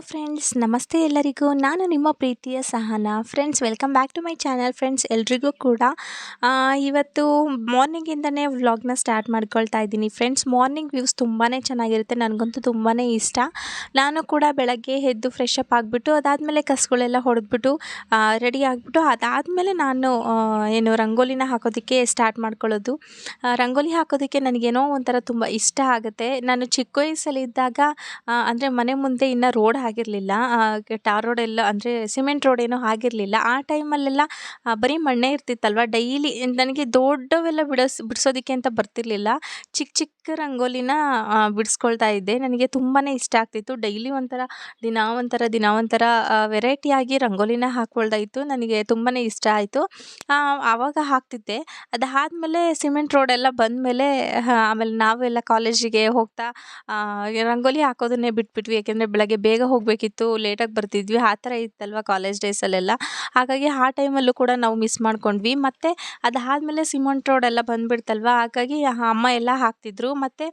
Friends, ನಮಸ್ತೆ ಎಲ್ಲರಿಗೂ. ನಾನು ನಿಮ್ಮ ಪ್ರೀತಿಯ Sahana. Friends, welcome back to my channel. Friends, ಎಲ್ರಿಗೂ ಕೂಡ ಇವತ್ತು ಮಾರ್ನಿಂಗಿಂದನೇ ವ್ಲಾಗ್ನ ಸ್ಟಾರ್ಟ್ ಮಾಡ್ಕೊಳ್ತಾ ಇದ್ದೀನಿ. ಫ್ರೆಂಡ್ಸ್, ಮಾರ್ನಿಂಗ್ ವ್ಯೂಸ್ ತುಂಬಾ ಚೆನ್ನಾಗಿರುತ್ತೆ. ನನಗಂತೂ ತುಂಬಾ ಇಷ್ಟ. ನಾನು ಕೂಡ ಬೆಳಗ್ಗೆ ಎದ್ದು ಫ್ರೆಶ್ ಅಪ್ ಆಗಿಬಿಟ್ಟು ಅದಾದಮೇಲೆ ಕಸಗಳೆಲ್ಲ ಹೊಡೆದ್ಬಿಟ್ಟು ರೆಡಿ ಆಗಿಬಿಟ್ಟು ಅದಾದಮೇಲೆ ನಾನು ರಂಗೋಲಿನ ಹಾಕೋದಕ್ಕೆ ಸ್ಟಾರ್ಟ್ ಮಾಡ್ಕೊಳ್ಳೋದು. ರಂಗೋಲಿ ಹಾಕೋದಕ್ಕೆ ನನಗೇನೋ ಒಂಥರ ತುಂಬ ಇಷ್ಟ ಆಗುತ್ತೆ. ನಾನು ಚಿಕ್ಕ ವಯಸ್ಸಲ್ಲಿದ್ದಾಗ ಅಂದರೆ ಮನೆ ಮುಂದೆ ಇನ್ನೂ ರೋಡ್ ಆಗಿರಲಿಲ್ಲ. ಟಾರ್ ರೋಡ್ ಎಲ್ಲ ಅಂದರೆ ಸಿಮೆಂಟ್ ರೋಡ್ ಏನೂ ಆಗಿರಲಿಲ್ಲ. ಆ ಟೈಮಲ್ಲೆಲ್ಲ ಬರೀ ಮಣ್ಣೇ ಇರ್ತಿತ್ತಲ್ವ. ಡೈಲಿ ನನಗೆ ದೊಡ್ಡವೆಲ್ಲ ಬಿಡಿಸೋದಕ್ಕೆ ಅಂತ ಬರ್ತಿರ್ಲಿಲ್ಲ. ಚಿಕ್ಕ ಚಿಕ್ಕ ರಂಗೋಲಿನ ಬಿಡಿಸ್ಕೊಳ್ತಾ ಇದ್ದೆ. ನನಗೆ ತುಂಬಾ ಇಷ್ಟ ಆಗ್ತಿತ್ತು. ಡೈಲಿ ದಿನ ಒಂಥರ ವೆರೈಟಿಯಾಗಿ ರಂಗೋಲಿನ ಹಾಕ್ಕೊಳ್ತಾಯಿತ್ತು. ನನಗೆ ತುಂಬಾ ಇಷ್ಟ ಆಯಿತು. ಆವಾಗ ಹಾಕ್ತಿದ್ದೆ. ಅದಾದಮೇಲೆ ಸಿಮೆಂಟ್ ರೋಡೆಲ್ಲ ಬಂದಮೇಲೆ ಆಮೇಲೆ ನಾವೆಲ್ಲ ಕಾಲೇಜಿಗೆ ಹೋಗ್ತಾ ರಂಗೋಲಿ ಹಾಕೋದನ್ನೇ ಬಿಟ್ಬಿಟ್ವಿ. ಯಾಕೆಂದರೆ ಬೆಳಗ್ಗೆ ಬೇಗ ಹೋಗಬೇಕಿತ್ತು, ಲೇಟಾಗಿ ಬರ್ತಿದ್ವಿ. ಆ ಥರ ಇತ್ತಲ್ವ ಕಾಲೇಜ್ ಡೇಸಲ್ಲೆಲ್ಲ. ಹಾಗಾಗಿ ಆ ಟೈಮಲ್ಲೂ ಕೂಡ ನಾವು ಮಿಸ್ ಮಾಡ್ಕೊಂಡ್ವಿ. ಮತ್ತು ಅದಾದಮೇಲೆ ಸಿಮೆಂಟ್ ರೋಡೆಲ್ಲ ಬಂದುಬಿಡ್ತಲ್ವ. ಹಾಗಾಗಿ ಅಮ್ಮ ಎಲ್ಲ ಹಾಕ್ತಿದ್ರು. ಮತ್ತು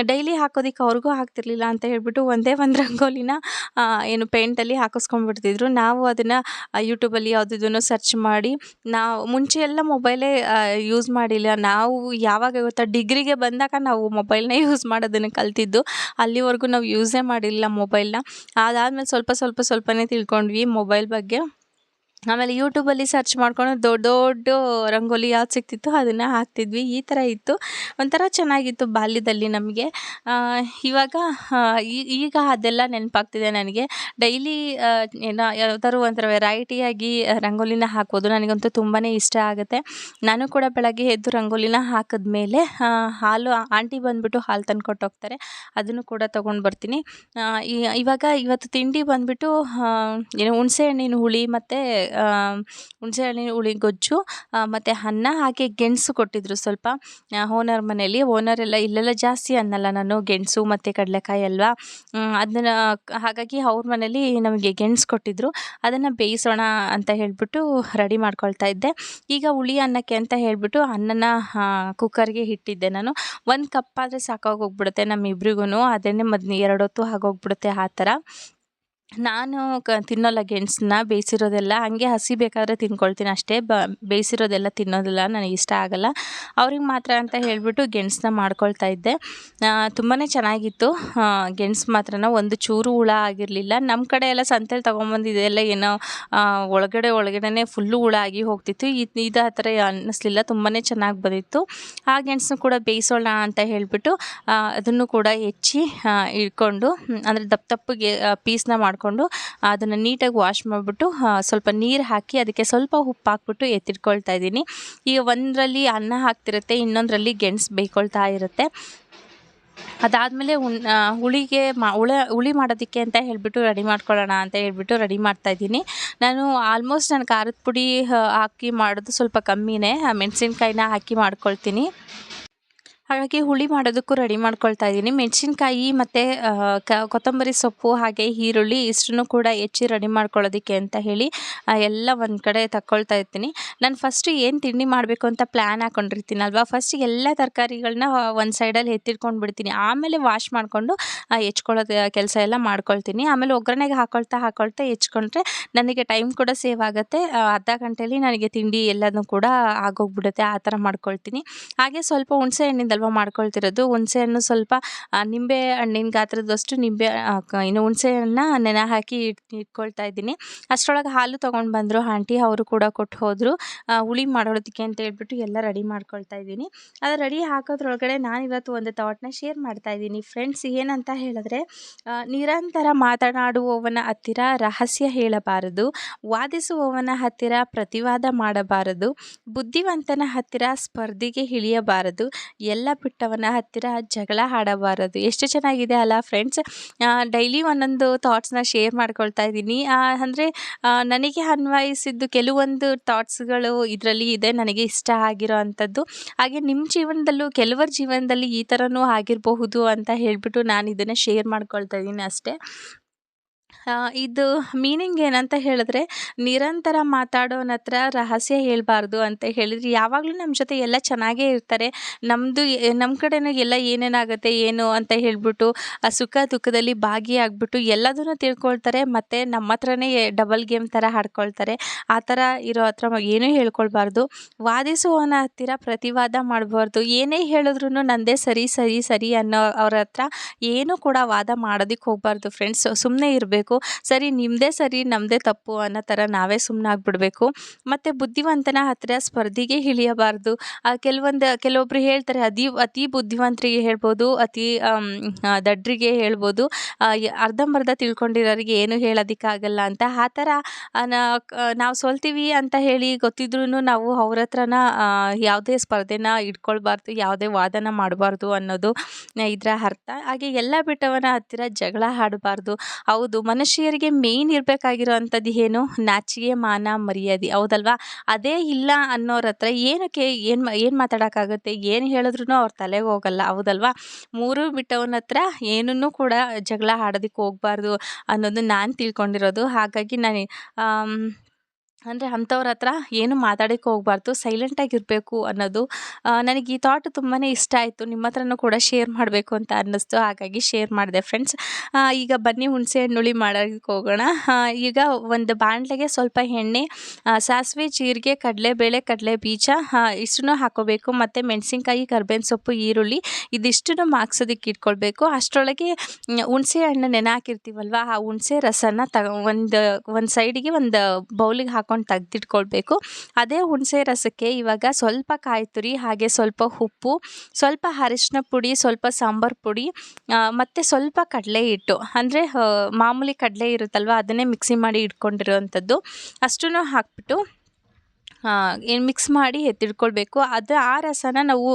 ಡೈಲಿ ಹಾಕೋದಕ್ಕೆ ಅವ್ರಿಗೂ ಆಗ್ತಿರ್ಲಿಲ್ಲ ಅಂತ ಹೇಳ್ಬಿಟ್ಟು ಒಂದೇ ಒಂದು ರಂಗೋಲಿನ ಪೇಂಟಲ್ಲಿ ಹಾಕಿಸ್ಕೊಂಡ್ಬಿಡ್ತಿದ್ರು. ನಾವು ಅದನ್ನು ಯೂಟ್ಯೂಬಲ್ಲಿ ಯಾವುದನ್ನು ಸರ್ಚ್ ಮಾಡಿ, ನಾವು ಮುಂಚೆ ಎಲ್ಲ ಮೊಬೈಲೇ ಯೂಸ್ ಮಾಡಿಲ್ಲ. ನಾವು ಯಾವಾಗ ಗೊತ್ತಾ ಡಿಗ್ರಿಗೆ ಬಂದಾಗ ನಾವು ಮೊಬೈಲ್ನೇ ಯೂಸ್ ಮಾಡೋದನ್ನು ಕಲ್ತಿದ್ದು. ಅಲ್ಲಿವರೆಗೂ ನಾವು ಯೂಸೇ ಮಾಡಿಲ್ಲ ಮೊಬೈಲ್ನ. ಅದಾದಮೇಲೆ ಸ್ವಲ್ಪನೇ ತಿಳ್ಕೊಂಡ್ವಿ ಮೊಬೈಲ್ ಬಗ್ಗೆ. ಆಮೇಲೆ ಯೂಟ್ಯೂಬಲ್ಲಿ ಸರ್ಚ್ ಮಾಡ್ಕೊಂಡು ದೊಡ್ಡ ರಂಗೋಲಿ ಯಾವ್ದು ಸಿಗ್ತಿತ್ತು ಅದನ್ನು ಹಾಕ್ತಿದ್ವಿ. ಈ ಥರ ಇತ್ತು. ಒಂಥರ ಚೆನ್ನಾಗಿತ್ತು ಬಾಲ್ಯದಲ್ಲಿ ನಮಗೆ. ಇವಾಗ ಈಗ ಅದೆಲ್ಲ ನೆನಪಾಗ್ತಿದೆ ನನಗೆ. ಡೈಲಿ ಯಾವ್ದಾದ್ರು ಒಂಥರ ವೆರೈಟಿಯಾಗಿ ರಂಗೋಲಿನ ಹಾಕೋದು ನನಗಂತೂ ತುಂಬಾ ಇಷ್ಟ ಆಗುತ್ತೆ. ನಾನು ಕೂಡ ಬೆಳಗ್ಗೆ ಎದ್ದು ರಂಗೋಲಿನ ಹಾಕಿದ್ಮೇಲೆ ಆಂಟಿ ಬಂದುಬಿಟ್ಟು ಹಾಲು ತಂದು ಕೊಟ್ಟೋಗ್ತಾರೆ. ಅದನ್ನು ಕೂಡ ತೊಗೊಂಡು ಬರ್ತೀನಿ. ಇವತ್ತು ತಿಂಡಿ ಬಂದುಬಿಟ್ಟು ಹುಣಸೆ ಹಣ್ಣಿನ ಹುಳಿ ಮತ್ತು ಹುಣಸೆ ಹಣ್ಣಿನ ಹುಳಿ ಗೊಜ್ಜು ಮತ್ತು ಅನ್ನ, ಹಾಗೆ ಗೆಣಸು ಕೊಟ್ಟಿದ್ದರು ಸ್ವಲ್ಪ ಓನರ್ ಮನೇಲಿ. ಓನರೆಲ್ಲ ಇಲ್ಲೆಲ್ಲ ಜಾಸ್ತಿ ಅನ್ನಲ್ಲ ನಾನು, ಗೆಣಸು ಮತ್ತು ಕಡಲೆಕಾಯಿ ಅಲ್ವಾ. ಅದನ್ನು ಹಾಗಾಗಿ ಅವ್ರ ಮನೇಲಿ ನಮಗೆ ಗೆಣಸು ಕೊಟ್ಟಿದ್ದರು. ಅದನ್ನು ಬೇಯಿಸೋಣ ಅಂತ ಹೇಳಿಬಿಟ್ಟು ರೆಡಿ ಮಾಡ್ಕೊಳ್ತಾ ಇದ್ದೆ. ಈಗ ಹುಳಿ ಅನ್ನಕ್ಕೆ ಅಂತ ಹೇಳಿಬಿಟ್ಟು ಅನ್ನನ ಕುಕ್ಕರ್ಗೆ ಇಟ್ಟಿದ್ದೆ ನಾನು. 1 ಕಪ್ ಆದರೆ ಸಾಕಾಗೋಗ್ಬಿಡುತ್ತೆ ನಮ್ಮಿಬ್ರಿಗೂ. ಅದನ್ನೇ 2 ಹೊತ್ತು ಆಗೋಗ್ಬಿಡುತ್ತೆ ಆ ಥರ. ನಾನು ತಿನ್ನೋಲ್ಲ ಗೆಣಸನ್ನ, ಬೇಯಿಸಿರೋದೆಲ್ಲ ಹಾಗೆ ಹಸಿ ಬೇಕಾದರೆ ತಿನ್ಕೊಳ್ತೀನಿ ಅಷ್ಟೇ. ಬೇಯಿಸಿರೋದೆಲ್ಲ ತಿನ್ನೋದಿಲ್ಲ, ನನಗೆ ಇಷ್ಟ ಆಗೋಲ್ಲ. ಅವ್ರಿಗೆ ಮಾತ್ರ ಅಂತ ಹೇಳಿಬಿಟ್ಟು ಗೆಣಸನ್ನ ಮಾಡ್ಕೊಳ್ತಾ ಇದ್ದೆ. ತುಂಬಾ ಚೆನ್ನಾಗಿತ್ತು. ಗೆಣಸು ಮಾತ್ರ ಒಂದು ಚೂರು ಹುಳ ಆಗಿರಲಿಲ್ಲ. ನಮ್ಮ ಕಡೆ ಎಲ್ಲ ಸಂತೆಲಿ ತೊಗೊಂಬಂದಿದ್ದೆಲ್ಲ ಏನೋ ಒಳಗಡೆನೇ ಫುಲ್ಲು ಹುಳ ಆಗಿ ಹೋಗ್ತಿತ್ತು. ಇದು ಆ ಥರ ಅನ್ನಿಸ್ಲಿಲ್ಲ, ತುಂಬಾ ಚೆನ್ನಾಗಿ ಬಂದಿತ್ತು. ಆ ಗೆಣಸನ್ನು ಕೂಡ ಬೇಯಿಸೋಣ ಅಂತ ಹೇಳಿಬಿಟ್ಟು ಅದನ್ನು ಕೂಡ ಹೆಚ್ಚಿ ಇಟ್ಕೊಂಡು, ಅಂದರೆ ದಪ್ಪಗೆ ಪೀಸ್ನ ಮಾಡಿಕೊಂಡು ಅದನ್ನು ನೀಟಾಗಿ ವಾಶ್ ಮಾಡಿಬಿಟ್ಟು ಸ್ವಲ್ಪ ನೀರು ಹಾಕಿ ಅದಕ್ಕೆ ಸ್ವಲ್ಪ ಉಪ್ಪು ಹಾಕ್ಬಿಟ್ಟು ಎತ್ತಿಟ್ಕೊಳ್ತಾ ಇದ್ದೀನಿ. ಈಗ ಒಂದರಲ್ಲಿ ಅನ್ನ ಹಾಕ್ತಿರುತ್ತೆ, ಇನ್ನೊಂದರಲ್ಲಿ ಗೆಣಸು ಬೇಯ್ಕೊಳ್ತಾ ಇರುತ್ತೆ. ಅದಾದಮೇಲೆ ಹುಳಿ ಮಾಡೋದಕ್ಕೆ ಅಂತ ಹೇಳಿಬಿಟ್ಟು ರೆಡಿ ಮಾಡ್ಕೊಳ್ಳೋಣ ಅಂತ ಹೇಳ್ಬಿಟ್ಟು ರೆಡಿ ಮಾಡ್ತಾಯಿದ್ದೀನಿ. ನಾನು ಆಲ್ಮೋಸ್ಟ್ ನಾನು ಖಾರದ ಪುಡಿ ಹಾಕಿ ಮಾಡೋದು ಸ್ವಲ್ಪ ಕಮ್ಮಿನೇ. ಮೆಣಸಿನ್ಕಾಯಿನ ಹಾಕಿ ಮಾಡ್ಕೊಳ್ತೀನಿ. ಹಾಗಾಗಿ ಹುಳಿ ಮಾಡೋದಕ್ಕೂ ರೆಡಿ ಮಾಡ್ಕೊಳ್ತಾ ಇದ್ದೀನಿ. ಮೆಣಸಿನ್ಕಾಯಿ ಮತ್ತು ಕೊತ್ತಂಬರಿ ಸೊಪ್ಪು, ಹಾಗೆ ಈರುಳ್ಳಿ ಇಷ್ಟನ್ನು ಕೂಡ ಹೆಚ್ಚಿ ರೆಡಿ ಮಾಡ್ಕೊಳ್ಳೋದಕ್ಕೆ ಅಂತ ಹೇಳಿ ಎಲ್ಲ ಒಂದು ಕಡೆ ತಗೊಳ್ತಾ ಇರ್ತೀನಿ. ನಾನು ಫಸ್ಟು ಏನು ತಿಂಡಿ ಮಾಡಬೇಕು ಅಂತ ಪ್ಲ್ಯಾನ್ ಹಾಕ್ಕೊಂಡಿರ್ತೀನಲ್ವ, ಫಸ್ಟ್ ಎಲ್ಲ ತರಕಾರಿಗಳನ್ನ ಒಂದು ಸೈಡಲ್ಲಿ ಎತ್ತಿಟ್ಕೊಂಡು ಬಿಡ್ತೀನಿ. ಆಮೇಲೆ ವಾಶ್ ಮಾಡಿಕೊಂಡು ಹೆಚ್ಕೊಳ್ಳೋದು ಕೆಲಸ ಎಲ್ಲ ಮಾಡ್ಕೊಳ್ತೀನಿ. ಆಮೇಲೆ ಒಗ್ಗರಣೆಗೆ ಹಾಕ್ಕೊಳ್ತಾ ಹೆಚ್ಕೊಂಡ್ರೆ ನನಗೆ ಟೈಮ್ ಕೂಡ ಸೇವ್ ಆಗುತ್ತೆ. ಅರ್ಧ ಗಂಟೆಯಲ್ಲಿ ನನಗೆ ತಿಂಡಿ ಎಲ್ಲನೂ ಕೂಡ ಆಗೋಗ್ಬಿಡುತ್ತೆ. ಆ ಥರ ಮಾಡ್ಕೊಳ್ತೀನಿ. ಹಾಗೆ ಸ್ವಲ್ಪ ಹುಣಸೆ ಹಣ್ಣಿಂದಲ್ವ ಮಾಡ್ಕೊಳ್ತಿರೋದು. ಹುಣಸೆ ಹಣ್ಣು ಸ್ವಲ್ಪ ನಿಂಬೆ ಹಣ್ಣಿನ ಗಾತ್ರದಷ್ಟು ಹುಣಸೆ ಹಣ್ಣನ್ನ ನೆನೆ ಹಾಕಿ ಇಟ್ಕೊಳ್ತಾ ಇದ್ದೀನಿ. ಅಷ್ಟರೊಳಗೆ ಹಾಲು ತೊಗೊಂಡು ಬಂದರು ಆಂಟಿ, ಅವರು ಕೂಡ ಕೊಟ್ಟು ಹೋದರು. ಹುಳಿ ಮಾಡೋದಕ್ಕೆ ಅಂತ ಹೇಳ್ಬಿಟ್ಟು ಎಲ್ಲ ರೆಡಿ ಮಾಡ್ಕೊಳ್ತಾ ಇದ್ದೀನಿ. ಅದು ರೆಡಿ ಹಾಕೋದ್ರೊಳಗಡೆ ನಾನಿವತ್ತು ಒಂದು ಥಾಟ್ನ ಶೇರ್ ಮಾಡ್ತಾ ಇದ್ದೀನಿ ಫ್ರೆಂಡ್ಸ್. ಏನಂತ ಹೇಳಿದ್ರೆ, ನಿರಂತರ ಮಾತನಾಡುವವನ ಹತ್ತಿರ ರಹಸ್ಯ ಹೇಳಬಾರದು, ವಾದಿಸುವವನ ಹತ್ತಿರ ಪ್ರತಿವಾದ ಮಾಡಬಾರದು, ಬುದ್ಧಿವಂತನ ಹತ್ತಿರ ಸ್ಪರ್ಧೆಗೆ ಇಳಿಯಬಾರದು, ಎಲ್ಲ ಬಿಟ್ಟವನ ಹತ್ತಿರ ಜಗಳ ಆಡಬಾರದು. ಎಷ್ಟು ಚೆನ್ನಾಗಿದೆ ಅಲ್ಲ ಫ್ರೆಂಡ್ಸ್. ಡೈಲಿ ಒಂದೊಂದು ಥಾಟ್ಸ್ನ ಶೇರ್ ಮಾಡ್ಕೊಳ್ತಾ ಇದ್ದೀನಿ. ಅಂದರೆ ನನಗೆ ಅನ್ವಯಿಸಿದ್ದು ಕೆಲವೊಂದು ಥಾಟ್ಸ್ಗಳು ಇದರಲ್ಲಿ ಇದೆ, ನನಗೆ ಇಷ್ಟ ಆಗಿರೋ ಅಂಥದ್ದು. ಹಾಗೆ ನಿಮ್ಮ ಜೀವನದಲ್ಲೂ ಕೆಲವರ ಜೀವನದಲ್ಲಿ ಈ ಥರನೂ ಆಗಿರಬಹುದು ಅಂತ ಹೇಳಿಬಿಟ್ಟು ನಾನು ಇದನ್ನು ಶೇರ್ ಮಾಡ್ಕೊಳ್ತಾ ಇದ್ದೀನಿ ಅಷ್ಟೇ. ಇದು ಮೀನಿಂಗ್ ಏನಂತ ಹೇಳಿದ್ರೆ, ನಿರಂತರ ಮಾತಾಡೋನ ಹತ್ರ ರಹಸ್ಯ ಹೇಳ್ಬಾರ್ದು ಅಂತ ಹೇಳಿದ್ರೆ, ಯಾವಾಗಲೂ ನಮ್ಮ ಜೊತೆ ಎಲ್ಲ ಚೆನ್ನಾಗೇ ಇರ್ತಾರೆ. ನಮ್ಮದು ನಮ್ಮ ಕಡೆನೂ ಎಲ್ಲ ಏನೇನಾಗುತ್ತೆ ಏನು ಅಂತ ಹೇಳ್ಬಿಟ್ಟು, ಸುಖ ದುಃಖದಲ್ಲಿ ಭಾಗಿಯಾಗ್ಬಿಟ್ಟು ಎಲ್ಲದನ್ನೂ ತಿಳ್ಕೊಳ್ತಾರೆ. ಮತ್ತು ನಮ್ಮ ಹತ್ರನೇ ಡಬಲ್ ಗೇಮ್ ಥರ ಆಡ್ಕೊಳ್ತಾರೆ. ಆ ಥರ ಇರೋ ಹತ್ರ ಏನೂ ಹೇಳ್ಕೊಳ್ಬಾರ್ದು. ವಾದಿಸುವವನ ಹತ್ತಿರ ಪ್ರತಿವಾದ ಮಾಡಬಾರ್ದು. ಏನೇ ಹೇಳಿದ್ರೂ ನಂದೇ ಸರಿ ಸರಿ ಸರಿ ಅನ್ನೋ ಅವ್ರ ಹತ್ರ ಏನೂ ಕೂಡ ವಾದ ಮಾಡೋದಕ್ಕೆ ಹೋಗಬಾರ್ದು ಫ್ರೆಂಡ್ಸ್. ಸುಮ್ಮನೆ ಇರಬೇಕು. ಸರಿ ನಿಮ್ಮದೇ ಸರಿ ನಮ್ಮದೇ ತಪ್ಪು ಅನ್ನೋ ಥರ ನಾವೇ ಸುಮ್ಮನಾಗ್ಬಿಡ್ಬೇಕು. ಮತ್ತು ಬುದ್ಧಿವಂತನ ಹತ್ತಿರ ಸ್ಪರ್ಧೆಗೆ ಇಳಿಯಬಾರ್ದು. ಕೆಲವೊಬ್ಬರು ಹೇಳ್ತಾರೆ, ಅತಿ ಬುದ್ಧಿವಂತರಿಗೆ ಹೇಳ್ಬೋದು, ಅತಿ ದಡ್ಡರಿಗೆ ಹೇಳ್ಬೋದು, ಅರ್ಧಂಬರ್ಧ ತಿಳ್ಕೊಂಡಿರೋರಿಗೆ ಏನು ಹೇಳೋದಕ್ಕಾಗಲ್ಲ ಅಂತ. ಆ ಥರ ನಾವು ಸೋಲ್ತೀವಿ ಅಂತ ಹೇಳಿ ಗೊತ್ತಿದ್ರೂ ನಾವು ಅವ್ರ ಹತ್ರನ ಯಾವುದೇ ಸ್ಪರ್ಧೆನ ಇಟ್ಕೊಳ್ಬಾರ್ದು, ಯಾವುದೇ ವಾದನ ಮಾಡಬಾರ್ದು ಅನ್ನೋದು ಇದರ ಅರ್ಥ. ಹಾಗೆ ಎಲ್ಲ ಬಿಟ್ಟವನ ಹತ್ತಿರ ಜಗಳ ಆಡಬಾರ್ದು. ಹೌದು, ಮನುಷ್ಯರಿಗೆ ಮೇಯ್ನ್ ಇರಬೇಕಾಗಿರೋ ಅಂಥದ್ದು ಏನು? ನಾಚಿಕೆ, ಮಾನ, ಮರ್ಯಾದೆ, ಹೌದಲ್ವಾ? ಅದೇ ಇಲ್ಲ ಅನ್ನೋರ ಹತ್ರ ಏನಕ್ಕೆ ಏನು ಮಾತಾಡೋಕ್ಕಾಗುತ್ತೆ? ಏನು ಹೇಳಿದ್ರೂ ಅವ್ರ ತಲೆಗೆ ಹೋಗಲ್ಲ, ಹೌದಲ್ವಾ? ಮೂರು ಬಿಟ್ಟವನ ಹತ್ರ ಏನನ್ನೂ ಕೂಡ ಜಗಳ ಆಡೋದಕ್ಕೆ ಹೋಗಬಾರ್ದು ಅನ್ನೋದು ನಾನು ತಿಳ್ಕೊಂಡಿರೋದು. ಹಾಗಾಗಿ ನಾನು ಅಂದರೆ ಅಂಥವ್ರ ಹತ್ರ ಏನು ಮಾತಾಡೋಕ್ಕೆ ಹೋಗಬಾರ್ದು, ಸೈಲೆಂಟಾಗಿರಬೇಕು ಅನ್ನೋದು. ನನಗೆ ಈ ಥಾಟ್ ತುಂಬಾ ಇಷ್ಟ ಆಯಿತು. ನಿಮ್ಮ ಹತ್ರನೂ ಕೂಡ ಶೇರ್ ಮಾಡಬೇಕು ಅಂತ ಅನ್ನಿಸ್ತು, ಹಾಗಾಗಿ ಶೇರ್ ಮಾಡಿದೆ ಫ್ರೆಂಡ್ಸ್. ಈಗ ಬನ್ನಿ ಹುಣಸೆ ಹಣ್ಣು ಹುಳಿ ಮಾಡೋದಕ್ಕೆ ಹೋಗೋಣ. ಈಗ ಒಂದು ಬಾಣಲೆಗೆ ಸ್ವಲ್ಪ ಎಣ್ಣೆ, ಸಾಸಿವೆ, ಜೀರಿಗೆ, ಕಡಲೆಬೇಳೆ, ಕಡಲೆ ಬೀಜ ಇಷ್ಟನ್ನು ಹಾಕೋಬೇಕು. ಮತ್ತು ಮೆಣಸಿನ್ಕಾಯಿ, ಕರ್ಬೇವಿನ ಸೊಪ್ಪು, ಈರುಳ್ಳಿ ಇದಿಷ್ಟನ್ನು ಮಾಗ್ಸೋದಕ್ಕೆ ಇಟ್ಕೊಳ್ಬೇಕು. ಅಷ್ಟರೊಳಗೆ ಹುಣಸೆ ಹಣ್ಣು ನೆನೆ ಹಾಕಿರ್ತೀವಲ್ವ, ಆ ಹುಣಸೆ ರಸನ ಒಂದು ಸೈಡಿಗೆ ಒಂದು ಬೌಲಿಗೆ ಹಾಕೊಂಡು ತೆಗೆದಿಟ್ಕೊಳ್ಬೇಕು. ಅದೇ ಹುಣಸೆ ರಸಕ್ಕೆ ಇವಾಗ ಸ್ವಲ್ಪ ಕಾಯಿ ತುರಿ, ಹಾಗೆ ಸ್ವಲ್ಪ ಉಪ್ಪು, ಸ್ವಲ್ಪ ಅರಿಶಿನ ಪುಡಿ, ಸ್ವಲ್ಪ ಸಾಂಬಾರು ಪುಡಿ, ಮತ್ತು ಸ್ವಲ್ಪ ಕಡಲೆ ಹಿಟ್ಟು, ಅಂದರೆ ಮಾಮೂಲಿ ಕಡಲೆ ಇರುತ್ತಲ್ವ ಅದನ್ನೇ ಮಿಕ್ಸಿ ಮಾಡಿ ಇಟ್ಕೊಂಡಿರೋವಂಥದ್ದು ಅಷ್ಟನ್ನು ಹಾಕ್ಬಿಟ್ಟು ಏನು ಮಿಕ್ಸ್ ಮಾಡಿ ಎತ್ತಿಟ್ಕೊಳ್ಬೇಕು. ಆ ರಸನ ನಾವು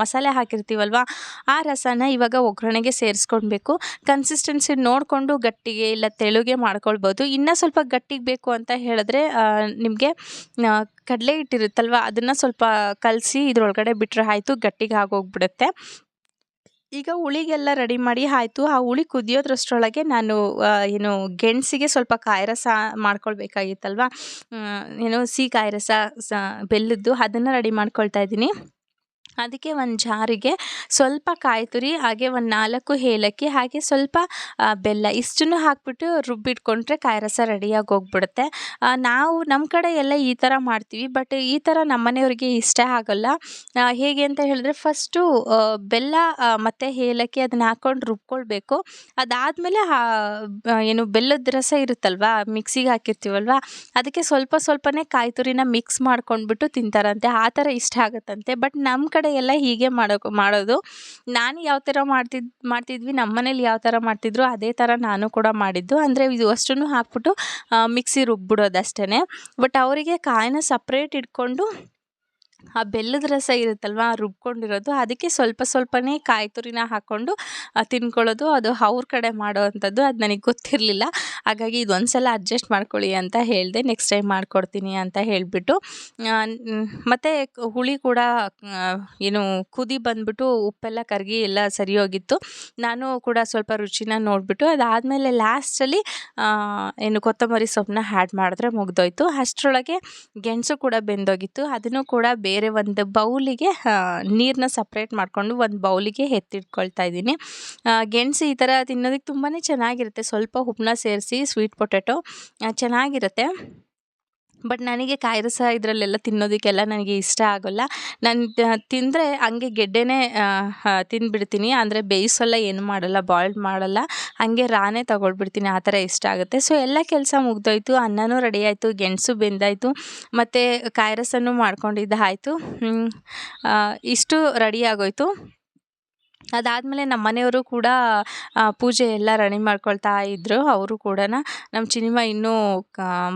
ಮಸಾಲೆ ಹಾಕಿರ್ತೀವಲ್ವ, ಆ ರಸನ ಇವಾಗ ಒಗ್ಗರಣೆಗೆ ಸೇರಿಸ್ಕೊಳ್ಬೇಕು. ಕನ್ಸಿಸ್ಟೆನ್ಸಿ ನೋಡಿಕೊಂಡು ಗಟ್ಟಿಗೆ ಇಲ್ಲ ತೆಳುಗೆ ಮಾಡ್ಕೊಳ್ಬೋದು. ಇನ್ನೂ ಸ್ವಲ್ಪ ಗಟ್ಟಿಗೆ ಬೇಕು ಅಂತ ಹೇಳಿದ್ರೆ ನಿಮಗೆ ಕಡಲೆ ಹಿಟ್ಟಿರುತ್ತಲ್ವ ಅದನ್ನು ಸ್ವಲ್ಪ ಕಲಸಿ ಇದ್ರೊಳಗಡೆ ಬಿಟ್ಟರೆ ಆಯಿತು, ಗಟ್ಟಿಗೆ ಆಗೋಗ್ಬಿಡುತ್ತೆ. ಈಗ ಹುಳಿಗೆಲ್ಲ ರೆಡಿ ಮಾಡಿ ಆಯಿತು. ಆ ಹುಳಿ ಕುದಿಯೋದ್ರಷ್ಟರೊಳಗೆ ನಾನು ಗೆಣಸಿಗೆ ಸ್ವಲ್ಪ ಕಾಯಿ ರಸ ಮಾಡ್ಕೊಳ್ಬೇಕಾಗಿತ್ತಲ್ವ, ಸಿಹಿ ಕಾಯಿ ರಸ ಬೆಲ್ಲದ್ದು ಅದನ್ನು ರೆಡಿ ಮಾಡ್ಕೊಳ್ತಾ ಇದ್ದೀನಿ. ಅದಕ್ಕೆ ಒಂದು ಜಾರಿಗೆ ಸ್ವಲ್ಪ ಕಾಯಿ ತುರಿ, ಹಾಗೆ ಒಂದು 4 ಏಲಕ್ಕಿ, ಹಾಗೆ ಸ್ವಲ್ಪ ಬೆಲ್ಲ ಇಷ್ಟನ್ನು ಹಾಕ್ಬಿಟ್ಟು ರುಬ್ಬಿಟ್ಕೊಂಡ್ರೆ ಕಾಯಿ ರಸ ರೆಡಿಯಾಗಿ ಹೋಗ್ಬಿಡುತ್ತೆ. ನಮ್ಮ ಕಡೆ ಎಲ್ಲ ಈ ಥರ ಮಾಡ್ತೀವಿ, ಬಟ್ ಈ ಥರ ನಮ್ಮ ಮನೆಯವ್ರಿಗೆ ಇಷ್ಟ ಆಗಲ್ಲ. ಹೇಗೆ ಅಂತ ಹೇಳಿದ್ರೆ, ಫಸ್ಟು ಬೆಲ್ಲ ಮತ್ತು ಏಲಕ್ಕಿ ಅದನ್ನ ಹಾಕ್ಕೊಂಡು ರುಬ್ಕೊಳ್ಬೇಕು. ಅದಾದಮೇಲೆ ಬೆಲ್ಲದ ರಸ ಇರುತ್ತಲ್ವ, ಮಿಕ್ಸಿಗೆ ಹಾಕಿರ್ತೀವಲ್ವ, ಅದಕ್ಕೆ ಸ್ವಲ್ಪನೇ ಕಾಯಿ ತುರಿನ ಮಿಕ್ಸ್ ಮಾಡ್ಕೊಂಡ್ಬಿಟ್ಟು ತಿಂತಾರಂತೆ. ಆ ಥರ ಇಷ್ಟ ಆಗುತ್ತಂತೆ. ಬಟ್ ನಮ್ಮ ಕಡೆ ಎಲ್ಲ ಹೀಗೆ ಮಾಡೋದು. ನಾನು ಯಾವ ಥರ ಮಾಡ್ತಿದ್ವಿ, ನಮ್ಮ ಮನೇಲಿ ಯಾವ ಥರ ಮಾಡ್ತಿದ್ರು ಅದೇ ಥರ ನಾನು ಕೂಡ ಮಾಡಿದ್ದು. ಅಂದರೆ ಇದು ಅಷ್ಟನ್ನು ಹಾಕ್ಬಿಟ್ಟು ಮಿಕ್ಸಿ ರುಬ್ಬಿಡೋದು ಅಷ್ಟೇ. ಬಟ್ ಅವರಿಗೆ ಕಾಯಿನ ಸಪ್ರೇಟ್ ಇಟ್ಕೊಂಡು ಆ ಬೆಲ್ಲದ ರಸ ಇರುತ್ತಲ್ವ ರುಬ್ಕೊಂಡಿರೋದು, ಅದಕ್ಕೆ ಸ್ವಲ್ಪನೇ ಕಾಯಿ ತುರಿನ ಹಾಕ್ಕೊಂಡು ತಿನ್ಕೊಳ್ಳೋದು. ಅದು ಅವ್ರ ಕಡೆ ಮಾಡೋ ಅಂಥದ್ದು, ಅದು ನನಗೆ ಗೊತ್ತಿರಲಿಲ್ಲ. ಹಾಗಾಗಿ ಇದೊಂದು ಸಲ ಅಡ್ಜಸ್ಟ್ ಮಾಡ್ಕೊಳ್ಳಿ ಅಂತ ಹೇಳಿದೆ, ನೆಕ್ಸ್ಟ್ ಟೈಮ್ ಮಾಡಿಕೊಡ್ತೀನಿ ಅಂತ ಹೇಳಿಬಿಟ್ಟು. ಮತ್ತು ಹುಳಿ ಕೂಡ ಕುದಿ ಬಂದುಬಿಟ್ಟು ಉಪ್ಪೆಲ್ಲ ಕರಗಿ ಎಲ್ಲ ಸರಿ ಹೋಗಿತ್ತು. ನಾನು ಕೂಡ ಸ್ವಲ್ಪ ರುಚಿನ ನೋಡಿಬಿಟ್ಟು ಅದಾದಮೇಲೆ ಲಾಸ್ಟಲ್ಲಿ ಕೊತ್ತಂಬರಿ ಸೊಪ್ಪನ್ನ ಆ್ಯಡ್ ಮಾಡಿದ್ರೆ ಮುಗಿದೋಯ್ತು. ಅಷ್ಟರೊಳಗೆ ಗೆಣಸು ಕೂಡ ಬೆಂದೋಗಿತ್ತು. ಅದನ್ನು ಕೂಡ ಬೇರೆ ಒಂದು ಬೌಲಿಗೆ ನೀರನ್ನ ಸಪ್ರೇಟ್ ಮಾಡಿಕೊಂಡು ಒಂದು ಬೌಲಿಗೆ ಎತ್ತಿಟ್ಕೊಳ್ತಾ ಇದ್ದೀನಿ. ಗೆಣಸು ಈ ಥರ ತಿನ್ನೋದಕ್ಕೆ ತುಂಬಾ ಚೆನ್ನಾಗಿರುತ್ತೆ. ಸ್ವಲ್ಪ ಉಪ್ಪನ್ನ ಸೇರಿಸಿ ಸ್ವೀಟ್ ಪೊಟ್ಯಾಟೊ ಚೆನ್ನಾಗಿರುತ್ತೆ. ಬಟ್ ನನಗೆ ಕಾಯಿ ರಸ ಇದರಲ್ಲೆಲ್ಲ ತಿನ್ನೋದಕ್ಕೆಲ್ಲ ನನಗೆ ಇಷ್ಟ ಆಗೋಲ್ಲ. ನಾನು ತಿಂದರೆ ಹಂಗೆ ಗೆಡ್ಡೆನೇ ತಿಂದುಬಿಡ್ತೀನಿ. ಅಂದರೆ ಬೇಯಿಸೋಲ್ಲ, ಏನು ಮಾಡಲ್ಲ, ಬಾಯ್ಲ್ಡ್ ಮಾಡಲ್ಲ, ಹಾಗೆ ರಾನೇ ತಗೊಳ್ಬಿಡ್ತೀನಿ. ಆ ಥರ ಇಷ್ಟ ಆಗುತ್ತೆ. ಸೊ ಎಲ್ಲ ಕೆಲಸ ಮುಗ್ದೋಯ್ತು. ಅನ್ನನೂ ರೆಡಿ ಆಯಿತು, ಗೆಣಸು ಬೆಂದಾಯಿತು, ಮತ್ತು ಕಾಯಿ ರಸನೂ ಮಾಡ್ಕೊಂಡಿದ್ದಾಯಿತು. ಇಷ್ಟು ರೆಡಿ ಆಗೋಯಿತು. ಅದಾದಮೇಲೆ ನಮ್ಮ ಮನೆಯವರು ಕೂಡ ಪೂಜೆ ಎಲ್ಲ ರೆಡಿ ಮಾಡ್ಕೊಳ್ತಾ ಇದ್ದರು. ಅವರು ಕೂಡ ನಮ್ಮ ಚಿನಿಮ ಇನ್ನೂ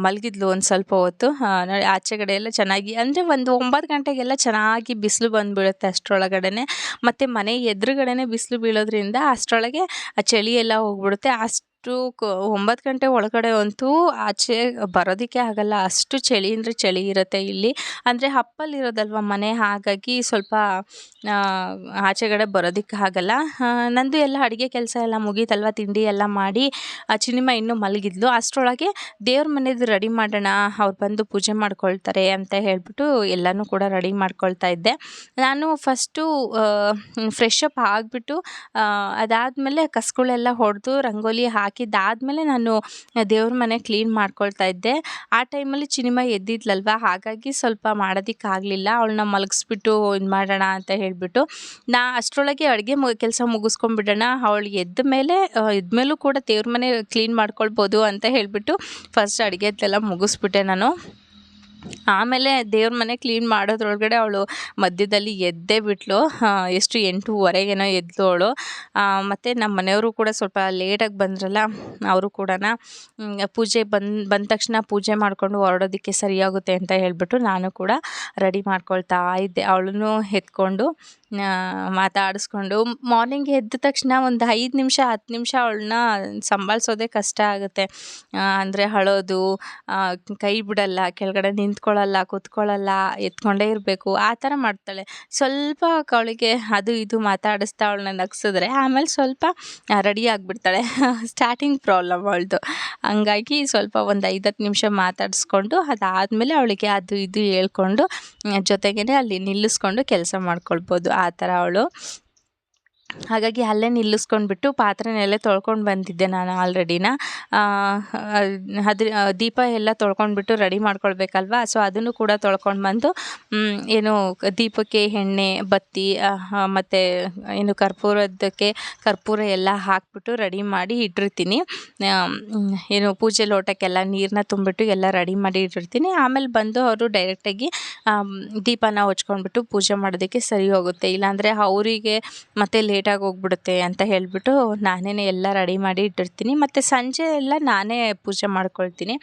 ಮಲಗಿದ್ಲು ಒಂದು ಸ್ವಲ್ಪ ಹೊತ್ತು. ಆಚೆ ಕಡೆ ಎಲ್ಲ ಚೆನ್ನಾಗಿ, ಅಂದರೆ ಒಂದು 9 ಗಂಟೆಗೆಲ್ಲ ಚೆನ್ನಾಗಿ ಬಿಸಿಲು ಬಂದುಬಿಡುತ್ತೆ ಅಷ್ಟರೊಳಗಡೆ. ಮತ್ತು ಮನೆ ಎದುರುಗಡೆನೇ ಬಿಸಿಲು ಬೀಳೋದ್ರಿಂದ ಅಷ್ಟರೊಳಗೆ ಚಳಿ ಎಲ್ಲ ಹೋಗ್ಬಿಡುತ್ತೆ. ಅಷ್ಟು 9 ಗಂಟೆ ಒಳಗಡೆ ಅಂತೂ ಆಚೆ ಬರೋದಕ್ಕೆ ಆಗಲ್ಲ. ಅಷ್ಟು ಚಳಿ ಅಂದರೆ ಚಳಿ ಇರುತ್ತೆ ಇಲ್ಲಿ. ಅಂದರೆ ಅಪ್ಪಲಿರೋದಲ್ವ ಮನೆ, ಹಾಗಾಗಿ ಸ್ವಲ್ಪ ಆಚೆಗಡೆ ಬರೋದಕ್ಕೆ ಆಗಲ್ಲ. ನಂದು ಎಲ್ಲ ಅಡುಗೆ ಕೆಲಸ ಎಲ್ಲ ಮುಗೀತಲ್ವ, ತಿಂಡಿ ಎಲ್ಲ ಮಾಡಿ ಚಿನ್ನಿಮ್ಮ ಇನ್ನೂ ಮಲಗಿದ್ಲು. ಅಷ್ಟರೊಳಗೆ ದೇವ್ರ ಮನೆದು ರೆಡಿ ಮಾಡೋಣ, ಅವ್ರು ಬಂದು ಪೂಜೆ ಮಾಡ್ಕೊಳ್ತಾರೆ ಅಂತ ಹೇಳಿಬಿಟ್ಟು ಎಲ್ಲನೂ ಕೂಡ ರೆಡಿ ಮಾಡ್ಕೊಳ್ತಾ ಇದ್ದೆ. ನಾನು ಫಸ್ಟು ಫ್ರೆಶ್ ಅಪ್ ಆಗಿಬಿಟ್ಟು ಅದಾದಮೇಲೆ ಕಸಗಳೆಲ್ಲ ಹೊಡೆದು ರಂಗೋಲಿ ಹಾಕಿದ್ದಾದಮೇಲೆ ನಾನು ದೇವ್ರ ಮನೆ ಕ್ಲೀನ್ ಮಾಡ್ಕೊಳ್ತಾ ಇದ್ದೆ. ಆ ಟೈಮಲ್ಲಿ ಚಿನ್ನಿಮ್ಮ ಎದ್ದಿದ್ಲಲ್ವ, ಹಾಗಾಗಿ ಸ್ವಲ್ಪ ಮಾಡೋದಕ್ಕಾಗಲಿಲ್ಲ. ಅವಳನ್ನ ಮಲಗಿಸ್ಬಿಟ್ಟು ಇದು ಮಾಡೋಣ ಅಂತ ಹೇಳಿಬಿಟ್ಟು ಅಷ್ಟರೊಳಗೆ ಅಡುಗೆ ಕೆಲಸ ಮುಗಿಸ್ಕೊಂಡ್ಬಿಡೋಣ, ಅವಳು ಎದ್ಮೇಲೂ ಕೂಡ ದೇವ್ರ ಮನೆ ಕ್ಲೀನ್ ಮಾಡ್ಕೊಳ್ಬೋದು ಅಂತ ಹೇಳಿಬಿಟ್ಟು ಫಸ್ಟ್ ಅಡುಗೆದೆಲ್ಲ ಮುಗಿಸ್ಬಿಟ್ಟೆ ನಾನು. ಆಮೇಲೆ ದೇವ್ರ ಮನೆ ಕ್ಲೀನ್ ಮಾಡೋದ್ರೊಳಗಡೆ ಅವಳು ಮಧ್ಯದಲ್ಲಿ ಎದ್ದೇ ಬಿಟ್ಲು. ಎಷ್ಟು 8:15 ಎದ್ಲು ಅವಳು. ಮತ್ತು ನಮ್ಮ ಮನೆಯವರು ಕೂಡ ಸ್ವಲ್ಪ ಲೇಟಾಗಿ ಬಂದ್ರಲ್ಲ, ಅವರು ಕೂಡ ಪೂಜೆ ಬಂದ ತಕ್ಷಣ ಪೂಜೆ ಮಾಡಿಕೊಂಡು ಹೊರಡೋದಕ್ಕೆ ಸರಿಯಾಗುತ್ತೆ ಅಂತ ಹೇಳಿಬಿಟ್ಟು ನಾನು ಕೂಡ ರೆಡಿ ಮಾಡ್ಕೊಳ್ತಾ ಇದ್ದೆ. ಅವಳನ್ನು ಎತ್ಕೊಂಡು ಮಾತಾಡಿಸ್ಕೊಂಡು ಮಾರ್ನಿಂಗ್ ಎದ್ದ ತಕ್ಷಣ ಒಂದು 5 ನಿಮಿಷ 10 ನಿಮಿಷ ಅವಳನ್ನ ಸಂಭಾಳಿಸೋದೇ ಕಷ್ಟ ಆಗುತ್ತೆ. ಅಂದರೆ ಅಳೋದು, ಕೈ ಬಿಡಲ್ಲ, ಕೆಳಗಡೆ ನಿಂತ್ಕೊಳ್ಳಲ್ಲ, ಕೂತ್ಕೊಳ್ಳಲ್ಲ, ಎತ್ಕೊಂಡೇ ಇರಬೇಕು, ಆ ಥರ ಮಾಡ್ತಾಳೆ. ಸ್ವಲ್ಪ ಅವಳಿಗೆ ಅದು ಇದು ಮಾತಾಡಿಸ್ತಾ ಅವಳನ್ನ ನಗಿಸಿದ್ರೆ ಆಮೇಲೆ ಸ್ವಲ್ಪ ರೆಡಿ ಆಗಿಬಿಡ್ತಾಳೆ. ಸ್ಟಾರ್ಟಿಂಗ್ ಪ್ರಾಬ್ಲಮ್ ಅವಳದು. ಹಂಗಾಗಿ ಸ್ವಲ್ಪ ಒಂದು 5-10 ನಿಮಿಷ ಮಾತಾಡಿಸ್ಕೊಂಡು ಅದಾದಮೇಲೆ ಅವಳಿಗೆ ಅದು ಇದು ಹೇಳ್ಕೊಂಡು ಜೊತೆಗೇ ಅಲ್ಲಿ ನಿಲ್ಲಿಸ್ಕೊಂಡು ಕೆಲಸ ಮಾಡ್ಕೊಳ್ಬೋದು, ಆ ಥರ ಅವಳು. ಹಾಗಾಗಿ ಅಲ್ಲೇ ನಿಲ್ಲಿಸ್ಕೊಂಡ್ಬಿಟ್ಟು ಪಾತ್ರೆನೆಲ್ಲ ತೊಳ್ಕೊಂಡು ಬಂದಿದ್ದೆ ನಾನು ಆಲ್ರೆಡಿನ. ದೀಪ ಎಲ್ಲ ತೊಳ್ಕೊಂಡ್ಬಿಟ್ಟು ರೆಡಿ ಮಾಡ್ಕೊಳ್ಬೇಕಲ್ವ, ಸೊ ಅದನ್ನು ಕೂಡ ತೊಳ್ಕೊಂಡು ಬಂದು ಏನು ದೀಪಕ್ಕೆ ಎಣ್ಣೆ ಬತ್ತಿ ಮತ್ತು ಏನು ಕರ್ಪೂರ ಎಲ್ಲ ಹಾಕ್ಬಿಟ್ಟು ರೆಡಿ ಮಾಡಿ ಇಟ್ಟಿರ್ತೀನಿ. ಏನು ಪೂಜೆ ಲೋಟಕ್ಕೆಲ್ಲ ನೀರನ್ನ ತುಂಬಿಟ್ಟು ಎಲ್ಲ ರೆಡಿ ಮಾಡಿ ಇಟ್ಟಿರ್ತೀನಿ. ಆಮೇಲೆ ಬಂದು ಅವರು ಡೈರೆಕ್ಟಾಗಿ ದೀಪನ ಹಚ್ಕೊಂಡ್ಬಿಟ್ಟು ಪೂಜೆ ಮಾಡೋದಕ್ಕೆ ಸರಿ ಹೋಗುತ್ತೆ. ಇಲ್ಲಾಂದರೆ ಅವರಿಗೆ ಮತ್ತೆ ಲೇಟಾಗಿ ಹೋಗ್ಬಿಡುತ್ತೆ ಅಂತ ಹೇಳಿಬಿಟ್ಟು ನಾನೇ ಎಲ್ಲ ರೆಡಿ ಮಾಡಿ ಇಟ್ಟಿರ್ತೀನಿ. ಮತ್ತು ಸಂಜೆ ಎಲ್ಲ ನಾನೇ ಪೂಜೆ ಮಾಡ್ಕೊಳ್ತೀನಿ.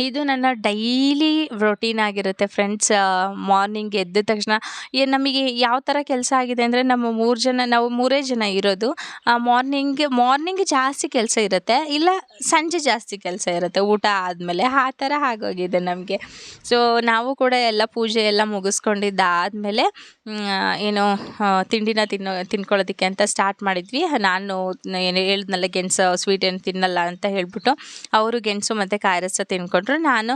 ಇದು ನನ್ನ ಡೈಲಿ ರೊಟೀನ್ ಆಗಿರುತ್ತೆ ಫ್ರೆಂಡ್ಸ್. ಮಾರ್ನಿಂಗ್ ಎದ್ದ ತಕ್ಷಣ ನಮಗೆ ಯಾವ ಥರ ಕೆಲಸ ಆಗಿದೆ ಅಂದರೆ, ನಾವು ಮೂರೇ ಜನ ಇರೋದು. ಮಾರ್ನಿಂಗ್ ಜಾಸ್ತಿ ಕೆಲಸ ಇರುತ್ತೆ, ಇಲ್ಲ ಸಂಜೆ ಜಾಸ್ತಿ ಕೆಲಸ ಇರುತ್ತೆ ಊಟ ಆದಮೇಲೆ, ಆ ಥರ ಆಗೋಗಿದೆ ನಮಗೆ. ಸೊ ನಾವು ಕೂಡ ಎಲ್ಲ ಪೂಜೆ ಎಲ್ಲ ಮುಗಿಸ್ಕೊಂಡಿದ್ದಾದಮೇಲೆ ಏನು ತಿಂಡಿನ ತಿನ್ಕೊಳ್ಳೋದಕ್ಕೆ ಅಂತ ಸ್ಟಾರ್ಟ್ ಮಾಡಿದ್ವಿ. ನಾನು ಏನು ಹೇಳಿದ್ನಲ್ಲ, ಗೆಣಸು ಸ್ವೀಟ್ ಏನು ತಿನ್ನಲ್ಲ ಅಂತ ಹೇಳಿಬಿಟ್ಟು ಅವರು ಗೆಣಸು ಮತ್ತು ಕಾಯಿ ರಸ ತಿನ್ಕೊಂಡ್ರು. ನಾನು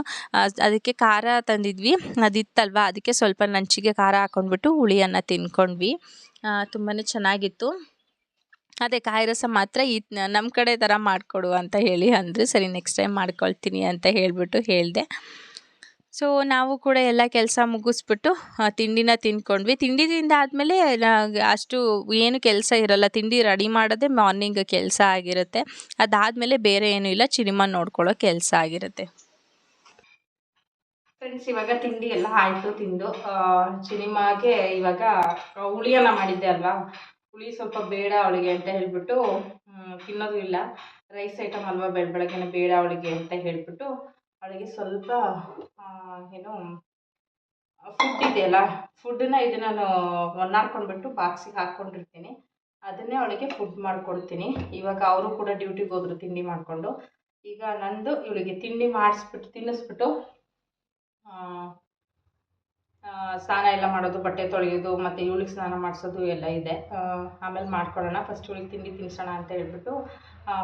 ಅದಕ್ಕೆ ಖಾರ ತಂದಿದ್ವಿ, ಅದಿತ್ತಲ್ವ, ಅದಕ್ಕೆ ಸ್ವಲ್ಪ ನಂಚಿಗೆ ಖಾರ ಹಾಕ್ಕೊಂಡ್ಬಿಟ್ಟು ಹುಳಿಯನ್ನು ತಿನ್ಕೊಂಡ್ವಿ. ತುಂಬಾ ಚೆನ್ನಾಗಿತ್ತು. ಅದೇ ಕಾಯಿ ರಸ ಮಾತ್ರ ನಮ್ಮ ಕಡೆ ಥರ ಮಾಡಿಕೊಡು ಅಂತ ಹೇಳಿ ಅಂದರು. ಸರಿ, ನೆಕ್ಸ್ಟ್ ಟೈಮ್ ಮಾಡ್ಕೊಳ್ತೀನಿ ಅಂತ ಹೇಳಿಬಿಟ್ಟು ಹೇಳಿದೆ. ಸೊ ನಾವು ಕೂಡ ಎಲ್ಲ ಕೆಲಸ ಮುಗಿಸ್ಬಿಟ್ಟು ತಿಂಡಿನ ತಿಂದ್ಕೊಂಡ್ವಿ. ತಿಂಡಿ ತಿಂದಾದಮೇಲೆ ಅಷ್ಟು ಏನು ಕೆಲಸ ಇರೋಲ್ಲ. ತಿಂಡಿ ರೆಡಿ ಮಾಡೋದೇ ಮಾರ್ನಿಂಗ್ ಕೆಲಸ ಆಗಿರುತ್ತೆ. ಅದಾದಮೇಲೆ ಬೇರೆ ಏನೂ ಇಲ್ಲ, ಚಿನಿಮ ನೋಡ್ಕೊಳ್ಳೋ ಕೆಲಸ ಆಗಿರುತ್ತೆ. ಫ್ರೆಂಡ್ಸ್, ಇವಾಗ ತಿಂಡಿ ಎಲ್ಲ ಆಯಿತು ತಿಂದು. ಚಿನಿಮಾಗೆ ಇವಾಗ ಹುಳಿಯನ್ನು ಮಾಡಿದ್ದೆ ಅಲ್ವಾ, ಹುಳಿ ಸ್ವಲ್ಪ ಬೇಡ ಅವಳಿಗೆ ಅಂತ ಹೇಳಿಬಿಟ್ಟು ತಿನ್ನೋದು ಇಲ್ಲ. ರೈಸ್ ಐಟಮ್ ಅಲ್ವಾ, ಬೆಳಗ್ಗೆನೆ ಬೇಡ ಅವಳಿಗೆ ಅಂತ ಹೇಳಿಬಿಟ್ಟು ಅವಳಿಗೆ ಸ್ವಲ್ಪ ಏನು ಫುಡ್ ಇದೆಯಲ್ಲ, ಫುಡ್ಡನ್ನ ಇದು ನಾನು ಒನ್ನಾಡ್ಕೊಂಡ್ಬಿಟ್ಟು ಬಾಕ್ಸಿಗೆ ಹಾಕ್ಕೊಂಡಿರ್ತೀನಿ. ಅದನ್ನೇ ಅವಳಿಗೆ ಫುಡ್ ಮಾಡಿಕೊಡ್ತೀನಿ. ಇವಾಗ ಅವರು ಕೂಡ ಡ್ಯೂಟಿಗೆ ಹೋದ್ರು ತಿಂಡಿ ಮಾಡಿಕೊಂಡು. ಈಗ ನಂದು ಇವಳಿಗೆ ತಿಂಡಿ ತಿನ್ನಿಸ್ಬಿಟ್ಟು ಸ್ನಾನ ಎಲ್ಲ ಮಾಡೋದು, ಬಟ್ಟೆ ತೊಳೆಯೋದು, ಮತ್ತು ಇವಳಿಗೆ ಸ್ನಾನ ಮಾಡಿಸೋದು ಎಲ್ಲ ಇದೆ. ಆಮೇಲೆ ಮಾಡ್ಕೊಳ್ಳೋಣ. ಫಸ್ಟ್ ಇವಳಿಗೆ ತಿಂಡಿ ತಿನ್ನಿಸೋಣ ಅಂತ ಹೇಳ್ಬಿಟ್ಟು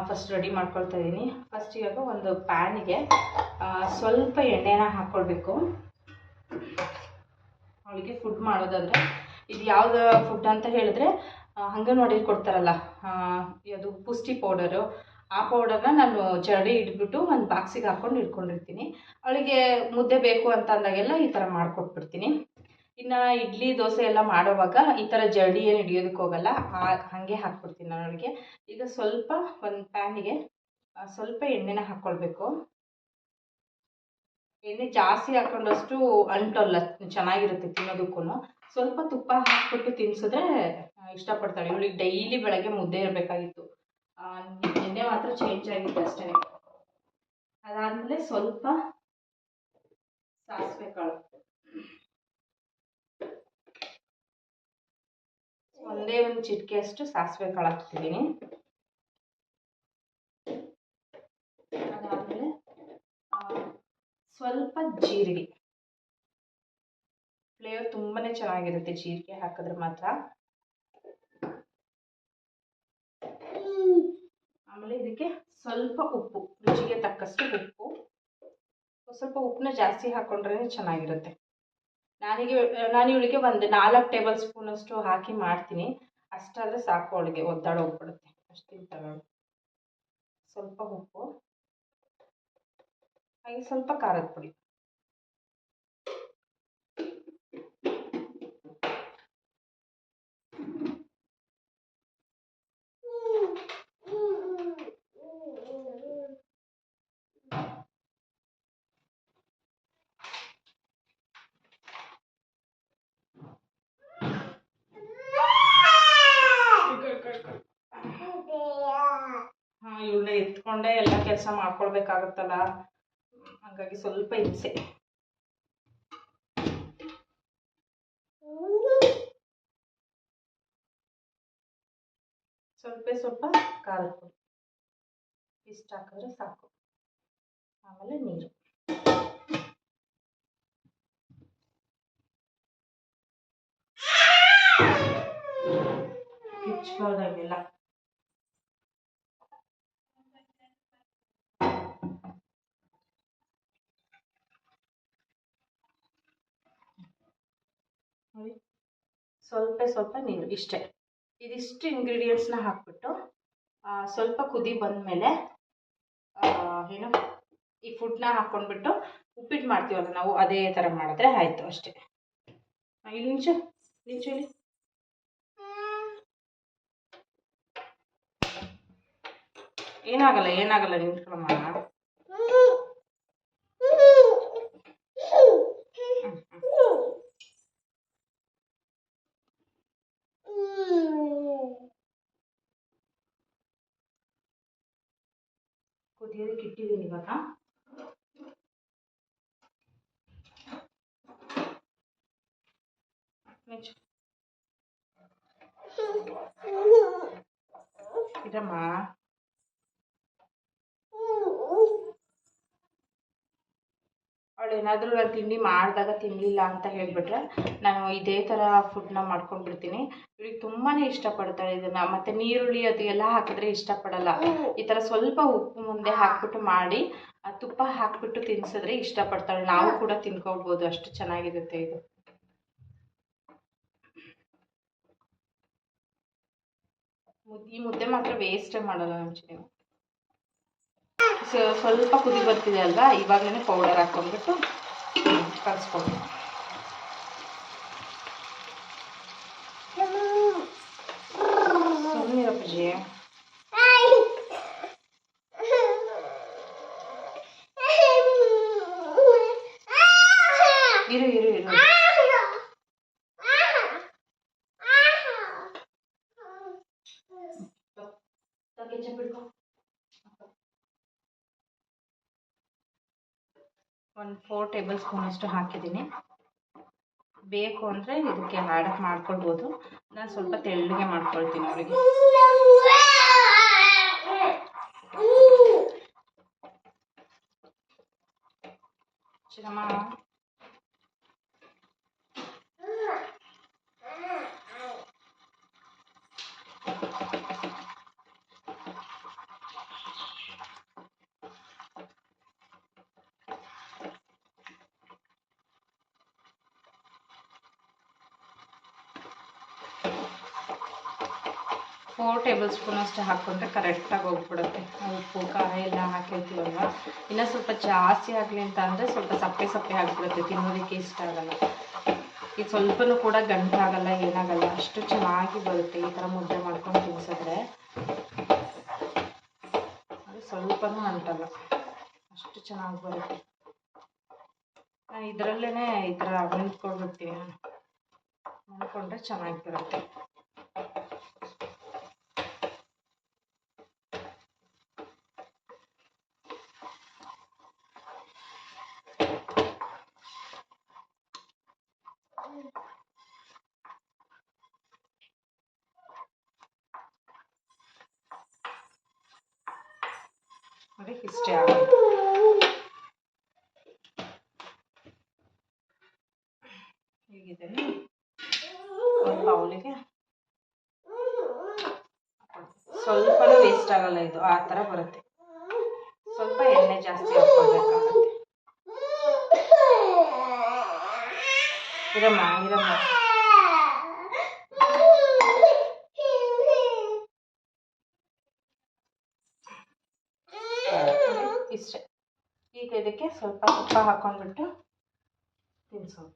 ಫಸ್ಟ್ ರೆಡಿ ಮಾಡ್ಕೊಳ್ತಾ ಇದ್ದೀನಿ. ಫಸ್ಟ್ ಇವಾಗ ಒಂದು ಪ್ಯಾನಿಗೆ ಸ್ವಲ್ಪ ಎಣ್ಣೆನ ಹಾಕ್ಕೊಳ್ಬೇಕು. ಅವಳಿಗೆ ಫುಡ್ ಮಾಡೋದಾದರೆ ಇದು ಯಾವ್ದು ಫುಡ್ ಅಂತ ಹೇಳಿದ್ರೆ, ಅಂಗನವಾಡಿಲಿ ಕೊಡ್ತಾರಲ್ಲ, ಅದು ಪುಷ್ಟಿ ಪೌಡರು, ಆ ಪೌಡರ್ನ ನಾನು ಜರಡಿ ಇಟ್ಬಿಟ್ಟು ಒಂದು ಬಾಕ್ಸಿಗೆ ಹಾಕ್ಕೊಂಡು ಇಟ್ಕೊಂಡಿರ್ತೀನಿ. ಅವಳಿಗೆ ಮುದ್ದೆ ಬೇಕು ಅಂತ ಅಂದಾಗೆಲ್ಲ ಈ ಥರ ಮಾಡಿಕೊಟ್ಬಿಡ್ತೀನಿ. ಇನ್ನು ಇಡ್ಲಿ ದೋಸೆ ಎಲ್ಲ ಮಾಡೋವಾಗ ಈ ಥರ ಜರಡಿ ಏನು ಹಿಡಿಯೋದಕ್ಕೆ ಹೋಗಲ್ಲ, ಹಾಗೆ ಹಾಕ್ಬಿಡ್ತೀನಿ ನಾನು ಅವಳಿಗೆ. ಈಗ ಸ್ವಲ್ಪ ಒಂದು ಪ್ಯಾನಿಗೆ ಸ್ವಲ್ಪ ಎಣ್ಣೆನ ಹಾಕ್ಕೊಳ್ಬೇಕು. ಎಣ್ಣೆ ಜಾಸ್ತಿ ಹಾಕ್ಕೊಂಡಷ್ಟು ಅಂಟಲ್ಲ, ಚೆನ್ನಾಗಿರುತ್ತೆ ತಿನ್ನೋದಕ್ಕೂ. ಸ್ವಲ್ಪ ತುಪ್ಪ ಹಾಕ್ಬಿಟ್ಟು ತಿನ್ನಿಸಿದ್ರೆ ಇಷ್ಟಪಡ್ತಾಳೆ. ಇವಳಿಗೆ ಡೈಲಿ ಬೆಳಗ್ಗೆ ಮುದ್ದೆ ಇರಬೇಕಾಗಿತ್ತು, ಎಣ್ಣೆ ಮಾತ್ರ ಚೇಂಜ್ ಆಗಿದೆ ಅಷ್ಟೇ. ಅದಾದಮೇಲೆ ಸ್ವಲ್ಪ ಸಾಸಿವೆ ಕಾಳು, ಒಂದೇ ಒಂದು ಚಿಟಿಕೆ ಅಷ್ಟು ಸಾಸಿವೆ ಕಾಳು ಹಾಕ್ತಿದ್ದೀನಿ. ಸ್ವಲ್ಪ ಜೀರಿಗೆ. ಫ್ಲೇವರ್ ತುಂಬಾ ಚೆನ್ನಾಗಿರುತ್ತೆ ಜೀರಿಗೆ ಹಾಕಿದ್ರೆ ಮಾತ್ರ. ಆಮೇಲೆ ಇದಕ್ಕೆ ಸ್ವಲ್ಪ ಉಪ್ಪು, ರುಚಿಗೆ ತಕ್ಕಷ್ಟು ಉಪ್ಪು. ಸ್ವಲ್ಪ ಉಪ್ಪನ್ನ ಜಾಸ್ತಿ ಹಾಕೊಂಡ್ರೆ ಚೆನ್ನಾಗಿರುತ್ತೆ. ನಾನು ಇವಳಿಗೆ ಒಂದು 4 ಟೇಬಲ್ ಸ್ಪೂನ್ ಅಷ್ಟು ಹಾಕಿ ಮಾಡ್ತೀನಿ. ಅಷ್ಟಾದರೆ ಸಾಕು, ಅವಳಿಗೆ ಒದ್ದಾಡೋಗ್ಬಿಡುತ್ತೆ, ಅಷ್ಟು ತಿಂತಾಳೆ. ಸ್ವಲ್ಪ ಉಪ್ಪು, ಹಾಗೆ ಸ್ವಲ್ಪ ಖಾರದ ಪುಡಿ. ಇವಳನ್ನ ಎತ್ಕೊಂಡೆ ಎಲ್ಲ ಕೆಲಸ ಮಾಡ್ಕೊಳ್ಬೇಕಾಗುತ್ತಲ್ಲ, ಹಾಗಾಗಿ ಸ್ವಲ್ಪ ಹಿಂಸೆ. ಸ್ವಲ್ಪ ಖಾರದ ಪುಡಿ ಇಷ್ಟು ಹಾಕಿದ್ರೆ ಸಾಕು. ಆಮೇಲೆ ನೀರು. ಕಿಚ್ಬಾರ್ದಾಗೆಲ್ಲ. ಸ್ವಲ್ಪ ನೀರು, ಇಷ್ಟೇ. ಇದಿಷ್ಟು ಇಂಗ್ರೀಡಿಯೆಂಟ್ಸ್ನ ಹಾಕ್ಬಿಟ್ಟು ಸ್ವಲ್ಪ ಕುದಿ ಬಂದಮೇಲೆ ಏನು ಈ ಫುಡ್ನ ಹಾಕ್ಕೊಂಡ್ಬಿಟ್ಟು ಉಪ್ಪಿಟ್ಟು ಮಾಡ್ತೀವಲ್ಲ ನಾವು, ಅದೇ ಥರ ಮಾಡಿದ್ರೆ ಆಯಿತು ಅಷ್ಟೇ. ಇಲ್ಲಿ ನಿಂಚು ಇಲ್ಲಿ. ಏನಾಗಲ್ಲ ನಿಂತ್ಕೊಳಮ್ಮ. ಕುದಿಯೋದಕ್ಕೆ ಇಟ್ಟಿದ್ದೀನಿ ಇವಾಗ. ಇದಮ್ಮ ಅವಳೇನಾದರೂ ನಾನು ತಿಂಡಿ ಮಾಡಿದಾಗ ತಿನ್ನಲಿಲ್ಲ ಅಂತ ಹೇಳಿಬಿಟ್ರೆ ನಾನು ಇದೇ ಥರ ಫುಡ್ನ ಮಾಡ್ಕೊಂಡ್ಬಿಡ್ತೀನಿ. ಇವಳಿಗೆ ತುಂಬಾ ಇಷ್ಟಪಡ್ತಾಳೆ ಇದನ್ನು. ಮತ್ತು ನೀರುಳ್ಳಿ ಅದು ಎಲ್ಲ ಹಾಕಿದ್ರೆ ಇಷ್ಟಪಡಲ್ಲ. ಈ ಥರ ಸ್ವಲ್ಪ ಉಪ್ಪು ಮುಂದೆ ಹಾಕ್ಬಿಟ್ಟು ಮಾಡಿ ತುಪ್ಪ ಹಾಕ್ಬಿಟ್ಟು ತಿನ್ಸಿದ್ರೆ ಇಷ್ಟಪಡ್ತಾಳೆ. ನಾವು ಕೂಡ ತಿನ್ಕೊಳ್ಬೋದು, ಅಷ್ಟು ಚೆನ್ನಾಗಿರುತ್ತೆ ಇದು. ಈ ಮುದ್ದೆ ಮಾತ್ರ ವೇಸ್ಟೇ ಮಾಡಲ್ಲ ನೀವು. ಸ್ವಲ್ಪ ಕುದಿ ಬರ್ತಿದೆ ಅಲ್ವಾ, ಇವಾಗಲೇ ಪೌಡರ್ ಹಾಕ್ಕೊಂಡ್ಬಿಟ್ಟು ಕಲಿಸ್ಕೊಂಡು. ಸುಮ್ಮನಿರಪ್ಪಜಿ. ಇರು ಒಂದು 4 ಟೇಬಲ್ ಸ್ಪೂನ್ ಅಷ್ಟು ಹಾಕಿದ್ದೀನಿ. ಬೇಕು ಅಂದರೆ ಇದಕ್ಕೆ ಆ್ಯಡ್ ಮಾಡ್ಕೊಳ್ಬೋದು. ನಾನು ಸ್ವಲ್ಪ ತೆಳ್ಳಗೆ ಮಾಡ್ಕೊಳ್ತೀನಿ ಅವರಿಗೆ. ಚಿನ್ನಮ್ಮ 4 ಟೇಬಲ್ ಸ್ಪೂನ್ ಅಷ್ಟು ಹಾಕ್ಕೊಂಡ್ರೆ ಕರೆಕ್ಟಾಗಿ ಹೋಗ್ಬಿಡುತ್ತೆ. ಉಪ್ಪು ಖಾರ ಎಲ್ಲ ಹಾಕಿರ್ತೀವಲ್ವ. ಇನ್ನೂ ಸ್ವಲ್ಪ ಜಾಸ್ತಿ ಆಗಲಿ ಅಂತ ಅಂದರೆ ಸ್ವಲ್ಪ ಸಪ್ಪೆ ಆಗಿಬಿಡುತ್ತೆ, ತಿನ್ನೋದಕ್ಕೆ ಇಷ್ಟ ಆಗಲ್ಲ. ಇದು ಸ್ವಲ್ಪನೂ ಕೂಡ ಗಂಟಾಗಲ್ಲ, ಏನಾಗಲ್ಲ, ಅಷ್ಟು ಚೆನ್ನಾಗಿ ಬರುತ್ತೆ ಈ ಥರ ಮುದ್ದೆ ಮಾಡ್ಕೊಂಡು ತಿನ್ಸಿದ್ರೆ. ಅದು ಸ್ವಲ್ಪನೂ ಅಂಟಲ್ಲ, ಅಷ್ಟು ಚೆನ್ನಾಗಿ ಬರುತ್ತೆ. ನಾನು ಇದರಲ್ಲೇ ಈ ಥರ ನೆಂದ್ಕೊಂಡ್ಬಿಡ್ತೀನಿ. ನೆಂದ್ಕೊಂಡ್ರೆ ಚೆನ್ನಾಗಿ ಬರುತ್ತೆ. ನೋಡಿ ಇಷ್ಟೇ ಆಗುತ್ತೆ. ಹೀಗಿದ್ದೇನೆ ಒಂದು ಬೌಲಿಗೆ ಸ್ವಲ್ಪನೂ ವೇಸ್ಟ್ ಆಗಲ್ಲ, ಇದು ಆ ಥರ ಬರುತ್ತೆ. ಸ್ವಲ್ಪ ಎಣ್ಣೆ ಜಾಸ್ತಿ ಹಾಕ್ಕೊಳ್ಬೇಕಾಗುತ್ತೆ. ಇರಮ್ಮ ಇಷ್ಟೇ. ಈಗ ಇದಕ್ಕೆ ಸ್ವಲ್ಪ ತುಪ್ಪ ಹಾಕೊಂಡ್ಬಿಟ್ಟು ತಿನ್ಸೋದು.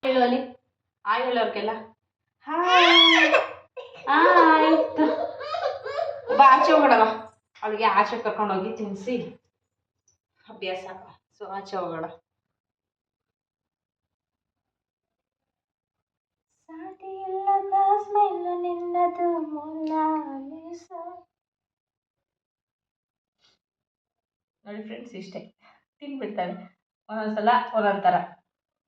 ಹೇಳುವಲ್ಲಿ ಹಾಯ್ ಹೇಳೋರ್ಗೆಲ್ಲ ಹಾಯ್. ಆಯ್ತು, ಬಾ ಆಚೆ ಹೋಗೋಣ. ಅವಳಿಗೆ ಆಚೆ ಕರ್ಕೊಂಡೋಗಿ ತಿನ್ನಿಸಿ ಅಭ್ಯಾಸ. ಸೊ ಆಚೆ ಹೋಗೋಣ. ನೋಡಿ ಫ್ರೆಂಡ್ಸ್, ಇಷ್ಟೇ ತಿನ್ಬಿಡ್ತಾಳೆ. ಒಂದೊಂದ್ಸಲ ಒಂದೊಂಥರ,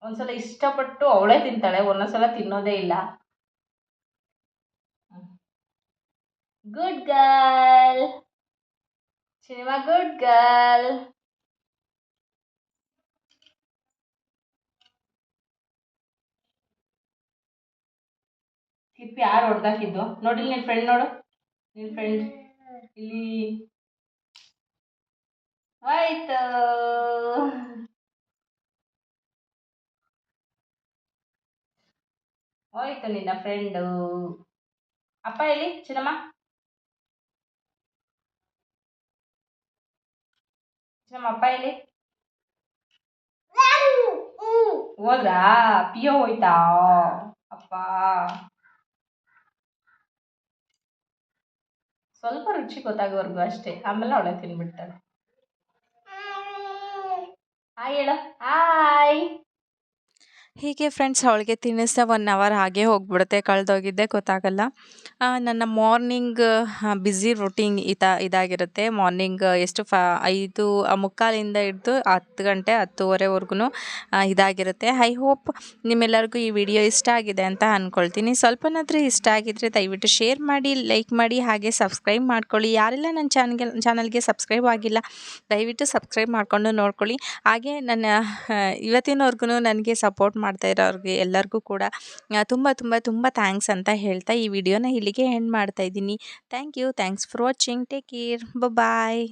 ಒಂದ್ಸಲ ಇಷ್ಟಪಟ್ಟು ಅವಳೇ ತಿಂತಾಳೆ, ಒಂದೊಂದ್ಸಲ ತಿನ್ನೋದೇ ಇಲ್ಲ. Good girl cinema, good girl. ಕಿಪ್ಪಿ ಯಾರು ಹೊಡೆದಾಕಿದ್ದು? ನೋಡಿಲ್ಲ ನಿನ್ನ ಫ್ರೆಂಡ್, ನೋಡು ನಿನ್ನ ಫ್ರೆಂಡ್ ಇಲ್ಲಿ ಆಯ್ತು. ಹೋಯ್ತು ನಿನ್ನ ಫ್ರೆಂಡು. ಅಪ್ಪ ಎಲ್ಲಿ ಚಿನ್ನಮ್ಮ? ಚಿನ್ನಮ್ಮ ಅಪ್ಪ ಎಲ್ಲಿ? ಹೋದ್ರಾ? ಪಿಯೋ ಹೋಯ್ತಾ? ಅಪ್ಪ ಸ್ವಲ್ಪ ರುಚಿ ಗೊತ್ತಾಗೋವರೆಗೂ ಅಷ್ಟೇ, ಆಮೇಲೆ ಅವಳೆ ತಿನ್ಬಿಡ್ತಾಳೆ. ಹಾಯ್ ಹೇಳು, ಹಾಯ್. ಹೀಗೆ ಫ್ರೆಂಡ್ಸ್, ಅವಳಿಗೆ ತಿನ್ನಿಸ್ತಾ 1 ಅವರ್ ಹಾಗೆ ಹೋಗ್ಬಿಡುತ್ತೆ, ಕಳೆದೋಗಿದ್ದೆ ಗೊತ್ತಾಗಲ್ಲ. ನನ್ನ ಮಾರ್ನಿಂಗ್ ಬ್ಯುಸಿ ರೂಟೀನ್ ಇದಾಗಿರುತ್ತೆ. ಮಾರ್ನಿಂಗ್ ಎಷ್ಟು 5:45 ಹಿಡಿದು 10 ಗಂಟೆ 10:30ವರೆಗೂ ಇದಾಗಿರುತ್ತೆ. ಐ ಹೋಪ್ ನಿಮ್ಮೆಲ್ಲರಿಗೂ ಈ ವಿಡಿಯೋ ಇಷ್ಟ ಆಗಿದೆ ಅಂತ ಅಂದ್ಕೊಳ್ತೀನಿ. ಸ್ವಲ್ಪನಾದರೂ ಇಷ್ಟ ಆಗಿದ್ದರೆ ದಯವಿಟ್ಟು ಶೇರ್ ಮಾಡಿ, ಲೈಕ್ ಮಾಡಿ, ಹಾಗೆ ಸಬ್ಸ್ಕ್ರೈಬ್ ಮಾಡ್ಕೊಳ್ಳಿ. ಯಾರೆಲ್ಲ ನನ್ನ ಚಾನಲ್ಗೆ ಸಬ್ಸ್ಕ್ರೈಬ್ ಆಗಿಲ್ಲ ದಯವಿಟ್ಟು ಸಬ್ಸ್ಕ್ರೈಬ್ ಮಾಡಿಕೊಂಡು ನೋಡ್ಕೊಳ್ಳಿ. ಹಾಗೆ ನನ್ನ ಇವತ್ತಿನವರೆಗೂ ನನಗೆ ಸಪೋರ್ಟ್ ಮಾಡ್ತಾ ಇರೋರಿಗೆ ಎಲ್ಲರಿಗೂ ಕೂಡ ತುಂಬ ತುಂಬ ತುಂಬ ಥ್ಯಾಂಕ್ಸ್ ಅಂತ ಹೇಳ್ತಾ ಈ ವಿಡಿಯೋನ ಇಲ್ಲಿಗೆ ಎಂಡ್ ಮಾಡ್ತಾ ಇದ್ದೀನಿ. Thank you, thanks for watching, take care, bye.